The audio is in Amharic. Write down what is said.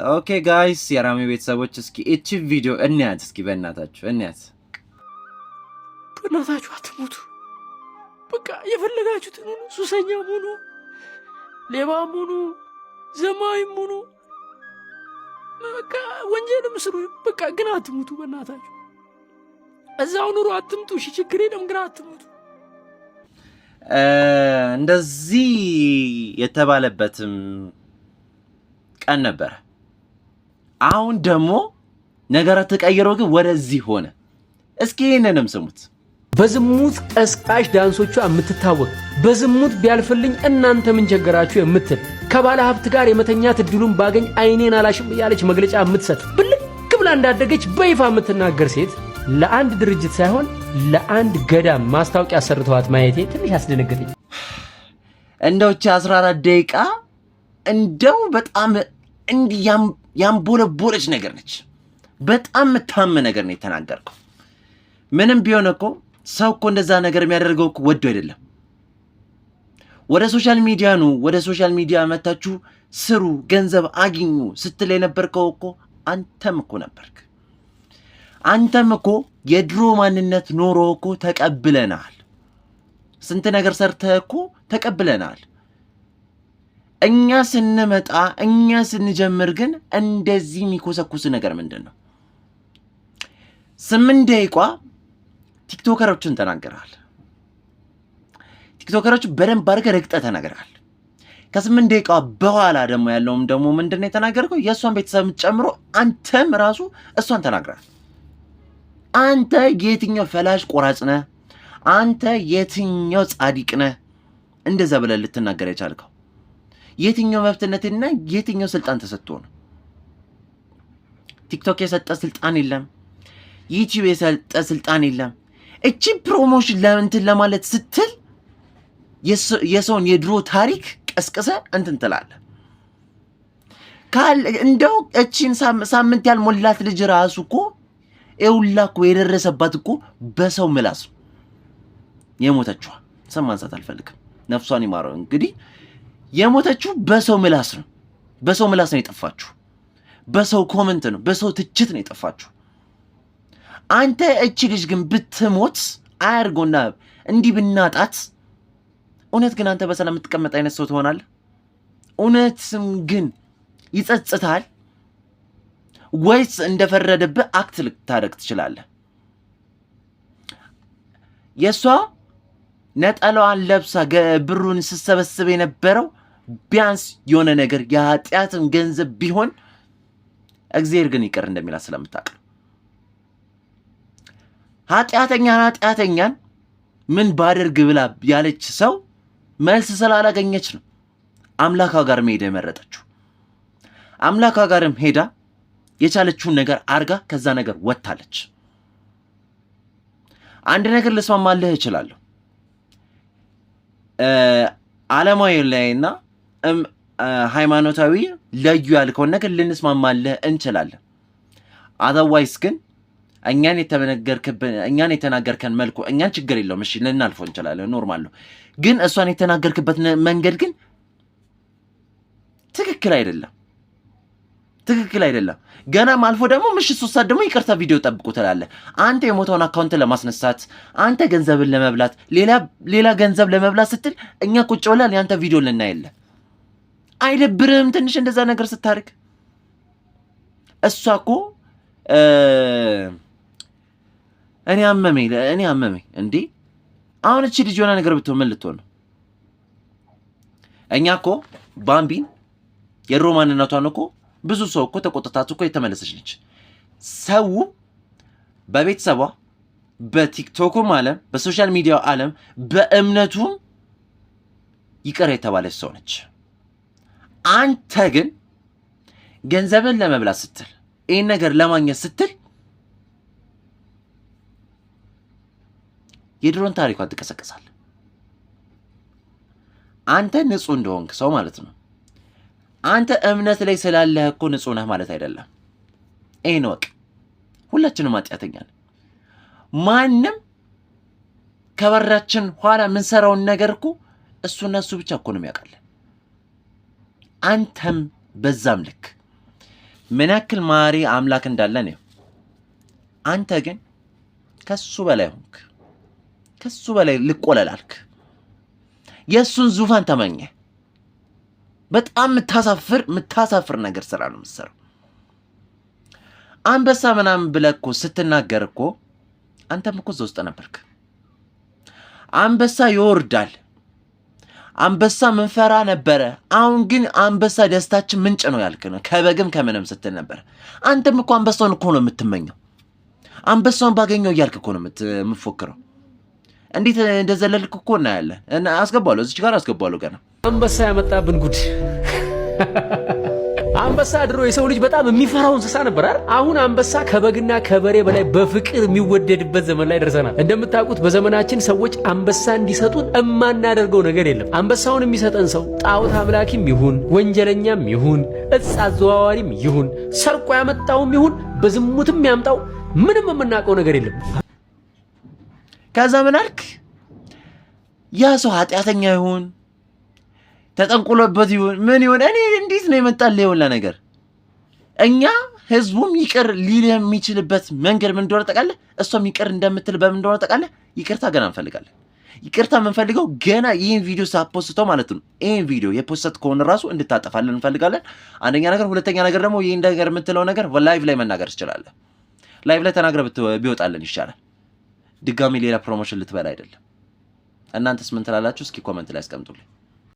ኦኬ ጋይስ የራሚ ቤተሰቦች እስኪ እቺ ቪዲዮ እንያት እስኪ በእናታችሁ እንያት። በእናታችሁ አትሞቱ። በቃ የፈለጋችሁትን ሁኑ፣ ሱሰኛም ሁኑ፣ ሌባም ሁኑ፣ ዘማዊም ሁኑ፣ በቃ ወንጀልም ስሩ። በቃ ግን አትሙቱ። በእናታችሁ እዛው ኑሩ፣ አትምጡ። እሺ ችግር የለም ግን አትሙቱ። እንደዚህ የተባለበትም ቀን ነበር። አሁን ደግሞ ነገራት ተቀይሮ ግን ወደዚህ ሆነ። እስኪ ይሄንንም ስሙት። በዝሙት ቀስቃሽ ዳንሶቿ የምትታወቅ በዝሙት ቢያልፍልኝ እናንተ ምን ቸገራችሁ የምትል ከባለ ሀብት ጋር የመተኛት እድሉን ባገኝ አይኔን አላሽም ያለች መግለጫ የምትሰጥ ብልክ ብላ እንዳደገች በይፋ የምትናገር ሴት ለአንድ ድርጅት ሳይሆን ለአንድ ገዳም ማስታወቂያ ሰርተዋት ማየቴ ትንሽ አስደነገጠኝ። እንደውች 14 ደቂቃ እንደው በጣም ያምቦለቦለች ነገር ነች። በጣም የምታም ነገር ነው የተናገርከው። ምንም ቢሆን እኮ ሰው እኮ እንደዛ ነገር የሚያደርገው እኮ ወዶ አይደለም። ወደ ሶሻል ሚዲያ ነው፣ ወደ ሶሻል ሚዲያ መታችሁ ስሩ፣ ገንዘብ አግኙ ስትል የነበርከው እኮ አንተም እኮ ነበርክ። አንተም እኮ የድሮ ማንነት ኖሮ እኮ ተቀብለናል። ስንት ነገር ሰርተህ እኮ ተቀብለናል። እኛ ስንመጣ እኛ ስንጀምር ግን እንደዚህ የሚኮሰኩስ ነገር ምንድን ነው? 8 ደቂቃ ቲክቶከሮችን ተናገራል። ቲክቶከሮች በደንብ አድርገህ ረግጠህ ተናገራል። ከ8 ደቂቃ በኋላ ደግሞ ያለውም ደግሞ ምንድን ነው የተናገርከው? የእሷን ቤተሰብ ጨምሮ አንተም ራሱ እሷን ተናግራል። አንተ የትኛው ፈላሽ ቆራጭ ነህ? አንተ የትኛው ጻዲቅ ነህ? እንደዛ ብለህ ልትናገር የቻልከው የትኛው መብትነትና የትኛው ስልጣን ተሰጥቶ ነው? ቲክቶክ የሰጠ ስልጣን የለም። ዩቲዩብ የሰጠ ስልጣን የለም። እቺ ፕሮሞሽን ለእንትን ለማለት ስትል የሰውን የድሮ ታሪክ ቀስቅሰ እንትን ትላለህ። እንደው እቺን ሳምንት ያልሞላት ልጅ ራሱ እኮ ኤውላ እኮ የደረሰባት እኮ በሰው ምላስ የሞተችዋ ስም ማንሳት አልፈልግም። ነፍሷን ይማረው። እንግዲህ የሞተችው በሰው ምላስ ነው። በሰው ምላስ ነው የጠፋችሁ። በሰው ኮመንት ነው፣ በሰው ትችት ነው የጠፋችሁ። አንተ እቺ ልጅ ግን ብትሞት አያርጎና እንዲህ ብናጣት እውነት ግን አንተ በሰላም የምትቀመጥ አይነት ሰው ትሆናለህ? እውነትም ግን ይጸጽታል ወይስ እንደፈረደብህ አክት ልታደርግ ትችላለህ? የሷ ነጠላዋን ለብሳ ብሩን ስትሰበስብ የነበረው ቢያንስ የሆነ ነገር የኃጢአትን ገንዘብ ቢሆን እግዚአብሔር ግን ይቅር እንደሚላት ስለምታውቅ ኃጢአተኛን ምን ባደርግ ብላ ያለች ሰው መልስ ስላላገኘች ነው አምላካ ጋር መሄድ የመረጠችው። አምላካ ጋርም ሄዳ የቻለችውን ነገር አርጋ ከዛ ነገር ወጥታለች። አንድ ነገር ልስማማልህ እችላለሁ። ዓለማዊ ላይና ሃይማኖታዊ ለዩ ያልከውን ነገር ልንስማማልህ እንችላለን። አዘርዋይስ ግን እኛን የተናገርከን መልኩ እኛን ችግር የለውም፣ እሺ ልናልፈው እንችላለን፣ ኖርማል ነው። ግን እሷን የተናገርክበት መንገድ ግን ትክክል አይደለም። ገናም አልፎ ደግሞ ምሽት 3 ሰዓት ደግሞ ይቅርታ ቪዲዮ ጠብቁ ትላለህ። አንተ የሞተውን አካውንት ለማስነሳት፣ አንተ ገንዘብን ለመብላት፣ ሌላ ገንዘብ ለመብላት ስትል እኛ ቁጭ ብለን ያንተ ቪዲዮ ልናየለ። አይደብርህም ትንሽ እንደዛ ነገር ስታርግ? እሷ እኮ እኔ አመመኝ እንዴ! አሁን እቺ ልጅ የሆነ ነገር ብትሆን ምን ልትሆን ነው? እኛ እኮ ባምቢን የድሮ ማንነቷን እኮ ብዙ ሰው እኮ ተቆጥታት እኮ የተመለሰች ነች። ሰው በቤተሰቧ በቲክቶኩም ዓለም በሶሻል ሚዲያው ዓለም በእምነቱም ይቅር የተባለች ሰው ነች። አንተ ግን ገንዘብን ለመብላት ስትል ይህን ነገር ለማግኘት ስትል የድሮን ታሪኳን ትቀሰቀሳለህ። አንተ ንጹህ እንደሆንክ ሰው ማለት ነው። አንተ እምነት ላይ ስላለህ እኮ ንጹህ ነህ ማለት አይደለም። ይሄን ወቅ ሁላችንም ኃጢአተኛ ነን። ማንም ከበራችን ኋላ የምንሰራውን ነገር እኮ እሱና እሱ ብቻ እኮ ነው የሚያውቃለን። አንተም በዛም ልክ ምን ያክል ማሪ አምላክ እንዳለ ነው። አንተ ግን ከሱ በላይ ሆንክ። ከሱ በላይ ልቆለላልክ። የሱን ዙፋን ተመኘ። በጣም የምታሳፍር ነገር ስራ ነው የምትሰራው። አንበሳ ምናምን ብለህ እኮ ስትናገር እኮ አንተም እኮ እዛ ውስጥ ነበርክ። አንበሳ ይወርዳል፣ አንበሳ ምንፈራ ነበረ። አሁን ግን አንበሳ ደስታችን ምንጭ ነው ያልክ ነው። ከበግም ከምንም ስትል ነበር። አንተም እኮ አንበሳውን እኮ ነው የምትመኘው። አንበሳውን ባገኘው እያልክ እኮ ነው የምትፎክረው። እንዴት እንደዘለልክ እኮ እናያለን። አስገባለሁ፣ እዚች ጋር አስገባለሁ። ገና አንበሳ ያመጣብን ጉድ። አንበሳ ድሮ የሰው ልጅ በጣም የሚፈራው እንስሳ ነበር አይደል? አሁን አንበሳ ከበግና ከበሬ በላይ በፍቅር የሚወደድበት ዘመን ላይ ደርሰናል። እንደምታውቁት በዘመናችን ሰዎች አንበሳ እንዲሰጡን እማናደርገው ነገር የለም። አንበሳውን የሚሰጠን ሰው ጣዖት አምላኪም ይሁን ወንጀለኛም ይሁን እጽ አዘዋዋሪም ይሁን ሰርቆ ያመጣውም ይሁን በዝሙትም ያምጣው ምንም የምናውቀው ነገር የለም። ከዛ ምን አልክ? ያ ሰው ኃጢአተኛ ይሁን ተጠንቁሎበት ይሁን ምን ይሁን እኔ እንዴት ነው የመጣልህ የወላ ነገር? እኛ ህዝቡም ይቅር ሊል የሚችልበት መንገድ ምን እንደሆነ ታውቃለህ? እሷም ይቅር እንደምትል በምን እንደሆነ ታውቃለህ? ይቅርታ ገና እንፈልጋለን። ይቅርታ የምንፈልገው ገና ይህን ቪዲዮ ሳፖስተው ማለት ነው። ይህን ቪዲዮ የፖስት ከሆነ ራሱ እንድታጠፋለን እንፈልጋለን። አንደኛ ነገር። ሁለተኛ ነገር ደግሞ ይህን ነገር የምትለው ነገር ላይቭ ላይ መናገር ትችላለህ። ላይቭ ላይ ተናግረህ ቢወጣልን ይሻላል። ድጋሚ ሌላ ፕሮሞሽን ልትበላ አይደለም። እናንተስ ምን ትላላችሁ? እስኪ ኮመንት ላይ አስቀምጡልኝ።